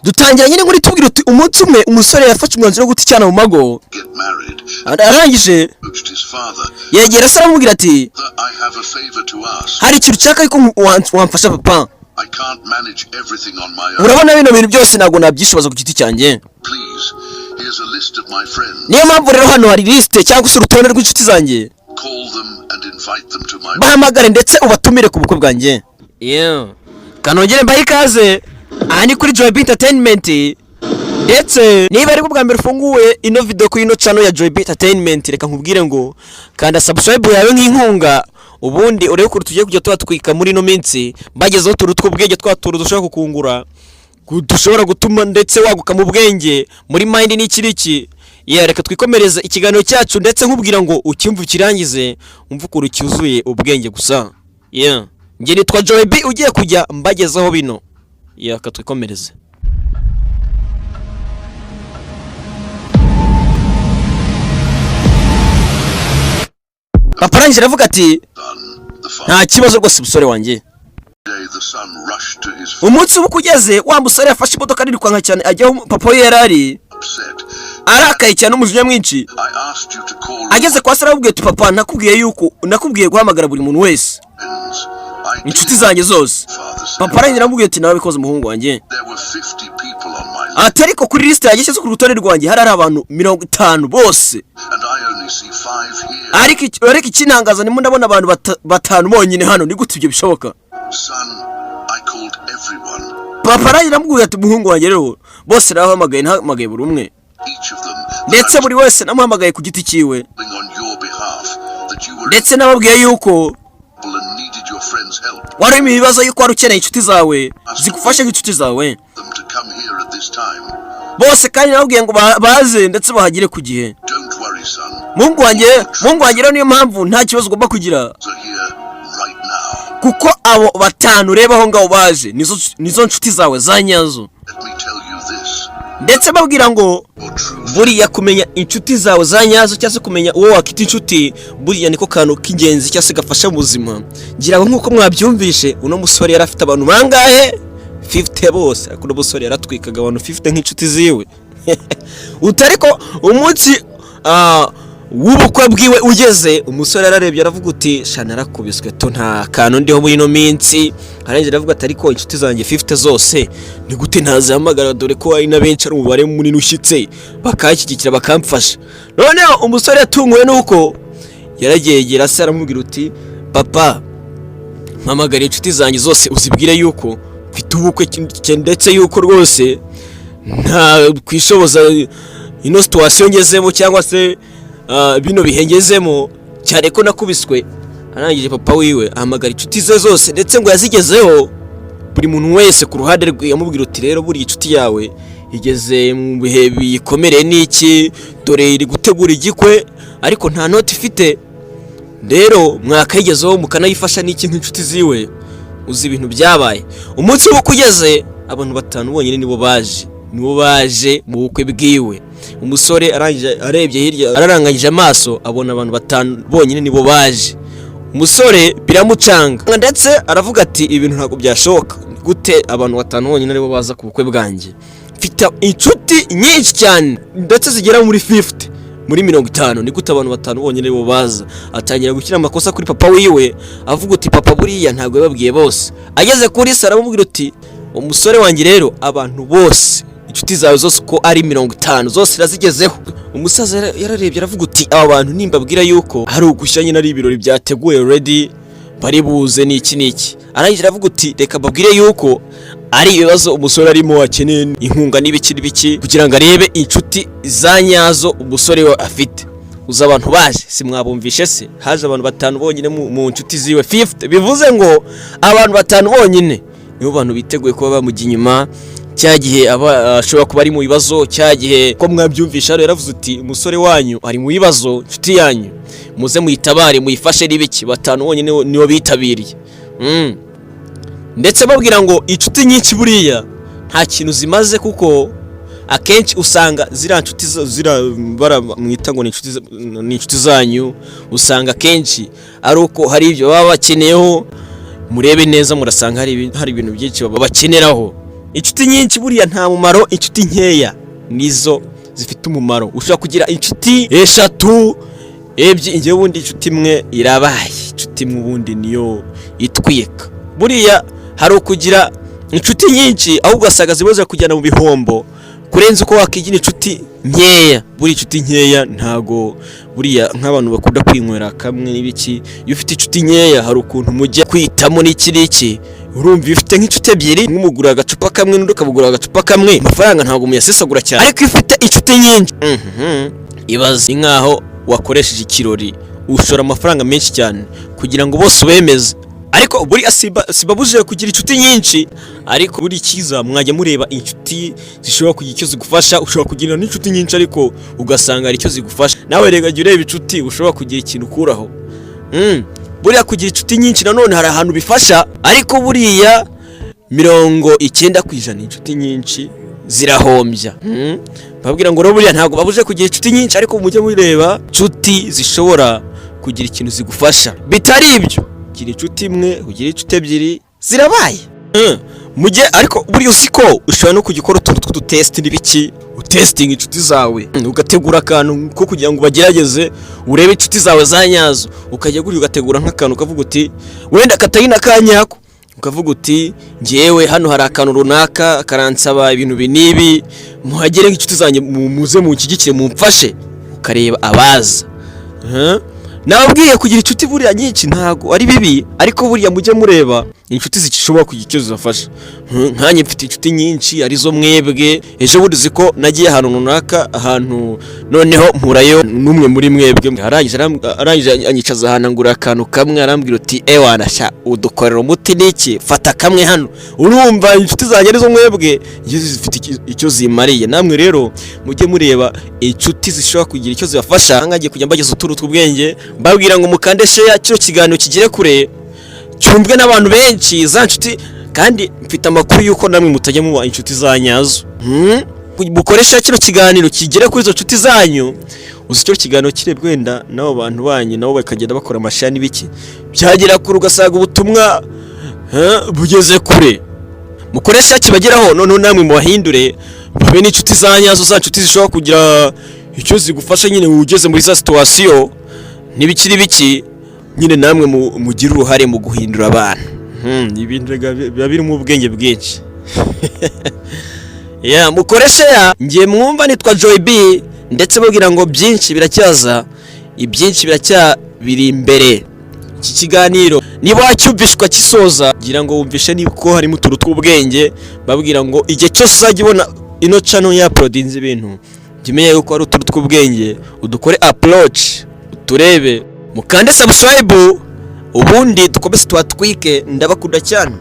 dutangira nyine ngo tubwire uti umunsi umwe umusore yafashe umwanzuro wo guta icyana mu mago arangije yegera se aramubwira ati hari ikintu ushaka ko wamfasha papa urabona bino bintu byose ntabwo nabyishoboza ku giti cyanjye niyo mpamvu rero hano hari lisite cyangwa se urutonde rw'inshuti zanjye bahamagare ndetse ubatumire ku bukwe bwanjye kanongere mbahe ikaze aha ni kuri JOYBE Entertainment ndetse niba ari bwa mbere ufunguye ino video kuri ino channel ya JOYBE Entertainment reka nkubwire ngo kanda subscribe yawe nk'inkunga ubundi urebe ko tugiye kujya twatwika muri ino minsi bagezeho turutwo bwenge twaturu dushobora kukungura dushobora gutuma ndetse waguka mu bwenge muri mind n'ikiriki reka twikomereza ikiganiro cyacu ndetse nkubwira ngo ukimvu kirangize umva ko cyuzuye ubwenge gusa nge nitwa JOYBE ugiye kujya mbagezaho bino reka twikomereze. Papa arangije aravuga ati nta kibazo rwose musore wanjye. Umunsi ubu kugeze wa musore yafashe imodoka nini kwanka cyane ajyaho papa we yarari arakaye cyane umujinya mwinshi. Ageze kwa se arabubwiye ati papa nakubwiye guhamagara buri muntu wese inshuti zanjye zose. Papa arangije aramubwiye ati nawe bikoze umuhungu wanjye atariko kuri liste yagishye ku rutonde rwanjye hari abantu 50 bose ariko ikinangaza nimo ndabona abantu batanu bonyine hano ni gute ibyo bishoboka. Papa arangije aramubwiye ati umuhungu wanjye rero bose nahamagaye buri umwe ndetse buri wese namuhamagaye ku giti cyiwe ndetse nababwiye yuko wari mu bibazo yuko wari ukeneye inshuti zawe zigufashe nk'inshuti zawe bose kandi nababwiye ngo baze ndetse bahagire ku gihe. Mungu wanjye rero niyo mpamvu nta kibazo ugomba kugira kuko abo batanu rebaho ngaho baje nizo nshuti zawe za nyazo ndetse babwira ngo buriya kumenya inshuti zawe za nyazo cyangwa se kumenya uwo wakita inshuti buriya niko kantu k'ingenzi cyangwa se gafasha mu buzima. Ngira ngo nkuko mwabyumvishe uno musore yari afite abantu bangahe 50 bose ariko uno musore yaratwikaga abantu 50 nk'inshuti ziwe utariko umunsi w'ubukwe bwiwe ugeze umusore ararebye aravuga uti shana rakubiswe to nta kantu ndiho muri ino minsi. Arangije aravuga ati ariko inshuti zanjye 50 zose ni gute ntazahamagara dore ko ari na benshi ari umubare munini ushitse bakakikikira bakamfasha. Noneho umusore yatunguwe nuko yaragegera se aramubwira uti papa mpamagara inshuti zanjye zose uzibwire yuko mfite ubukwe ndetse yuko rwose nta kwishoboza ino situation ngezemo cyangwa se bino bihengezemo cyane ko nakubiswe. Arangije papa wiwe ahamagara inshuti ze zose ndetse ngo yazigezeho buri muntu wese ku ruhande rwe yamubwira uti rero buri inshuti yawe igeze mu bihe bikomereye n'iki dore iri gutegura igikwe ariko nta noti ifite rero mwakayigezeho mukanayifasha n'iki nk'inshuti ziwe uzi ibintu byabaye. Umunsi wo kugeze abantu batanu bonyine nibo baje mu bukwe bwiwe. Umusore arangije arebye hirya araranganyije amaso abona abantu batanu bonyine nibo baje. Umusore biramucanga ndetse aravuga ati ibintu ntabwo byashoka gute abantu batanu bonyine aribo baza ku bukwe bwanjye mfite inshuti nyinshi cyane ndetse zigera muri 50 muri 50 ni gute abantu batanu bonyine aribo baza. Atangira gukira amakosa kuri papa wiwe avuga uti papa buriya ntabwo yababwiye bose. Ageze kuri Sara aramubwira uti umusore wanjye rero abantu bose inshuti zawe zose ko ari 50 zose razigezeho. Umusaza yararebye aravuga uti aba bantu nimbabwira yuko hari ugushya nyine ari ibirori byateguye ready bari buze n'iki. Arangije aravuga uti reka babwire yuko ari ibibazo umusore arimo akeneye inkunga n'ibiki kugira ngo arebe inshuti za nyazo umusore we afite. Uza abantu baje si mwabumvishe se haje abantu batanu bonyine mu nshuti ziwe 50 bivuze ngo abantu batanu bonyine nibo bantu biteguye kuba bamujya inyuma cyagihe ashobora kuba ari mu bibazo cyagihe ko mwabyumvisha rero yaravuze uti umusore wanyu ari mu bibazo nshuti yanyu muze muyitabare muyifashe n'ibiki. Batanu bonyine nibo bitabiriye ndetse babwira ngo inshuti nyinshi buriya nta kintu zimaze kuko akenshi usanga zira nshuti mwita ngo ni inshuti zanyu usanga akenshi ari uko hari ibyo baba bakeneyeho murebe neza murasanga hari ibintu byinshi babakeneraho inshuti nyinshi buriya nta mumaro, inshuti nkeya nizo zifite umumaro. Ushobora kugira inshuti 3 ebyiri, njye ubundi inshuti imwe irabaye, inshuti imwe ubundi niyo itwika. Buriya hari ukugira inshuti nyinshi ahubwo asaga ziboza kujyana mu bihombo kurenza uko wakigira inshuti nkeya. Buri inshuti nkeya ntago buriya nk'abantu bakunda kwinywera kamwe n'ibiki, iyo ufite inshuti nkeya hari ukuntu mujya kwitamo n'ikiriki. Urumva iyo ufite nk'inshuti ebyiri, nk'umugura agacupa kamwe n'undi ukabugura agacupa kamwe, amafaranga ntago muyasesagura cyane. Ariko ifite inshuti nyinshi ibaze nkaho wakoresheje ikirori, ushora amafaranga menshi cyane kugira ngo bose ubemeze. Ariko buri sibabuje kugira inshuti nyinshi, ariko buri kiza mwajya mureba inshuti zishobora kugira icyo zigufasha. Ushobora kugira n'inshuti nyinshi ariko ugasanga ari icyo zigufasha. Nawe rega jya ureba inshuti ushobora kugira ikintu ukuraho. Buriya kugira inshuti nyinshi nanone hari ahantu bifasha, ariko buriya 90% inshuti nyinshi zirahombya. Babwira ngo buriya ntago babuje kugira inshuti nyinshi, ariko mujye mureba inshuti zishobora kugira ikintu zigufasha. Bitari ibyo gira inshuti imwe, ugira inshuti ebyiri zirabaye. Mujye ariko buriya usiko ushobora no kugikora utuntu tw'udutest n'ibiki, utesting inshuti zawe, ugategura akantu ko kugira ngo bagerageze urebe inshuti zawe za nyazo. Ukajya guri ugategura nk'akantu ukavuga uti wenda katari nakanyako, ukavuga uti ngewe hano hari akantu runaka karansaba ibintu binibi, muhagere nk'inshuti zanjye muze munshyigikire mumfashe. Ukareba abaza. Nababwiye kugira inshuti buriya nyinshi ntago ari bibi, ariko buriya mujye mureba inshuti zishobora kugira icyo zibafasha. Nkanye mfite inshuti nyinshi arizo mwebwe. Ejo bundi ziko nagiye ahantu runaka, ahantu noneho mpurayo n'umwe muri mwebwe, arangije anyicaza ahantu ngura akantu kamwe, arambwira uti wana sha udukorera umuti niki, fata kamwe hano. Urumva inshuti zanjye arizo mwebwe zifite icyo zimariye. Namwe rero mujye mureba inshuti zishobora kugira icyo zibafasha. Nkagiye kujya mbageza uturu tw'ubwenge, mbabwira ngo mukande share kino kiganiro kigere kure, cyumvwe n'abantu benshi za nshuti. Kandi mfite amakuru yuko namwe mutajya muba inshuti za nyazo. Mukoresha kino kiganiro kigere kuri izo nshuti zanyu, uzi cyo kiganiro kirebwe wenda nabo bantu banyu nabo bakagenda bakora amashani biki, byagera kuri ugasaga ubutumwa bugeze kure. Mukoresha kibageraho, none namwe muhindure babe n'inshuti za nyazo, za nshuti zishobora kugira icyo zigufasha nyine ugeze muri za situation n'ibikiri biki, nyine namwe mugira uruhare mu guhindura abantu. Ibintu biba birimo ubwenge bwinshi. Mukoresha ya ngiye mwumva nitwa JOYBE, ndetse babwira ngo byinshi biracyaza, ibyinshi biracyabiri imbere. Iki kiganiro niba wacyumvishwa kisoza, gira ngo wumvishe niko harimo uturu tw'ubwenge. Babwira ngo igihe cyose uzajya ubona ino channel ya uploadinze ibintu, jimenye yuko ari uturu tw'ubwenge, udukore approach, uturebe, mukande subscribe, ubundi dukomeze twatwike. Ndabakunda cyane.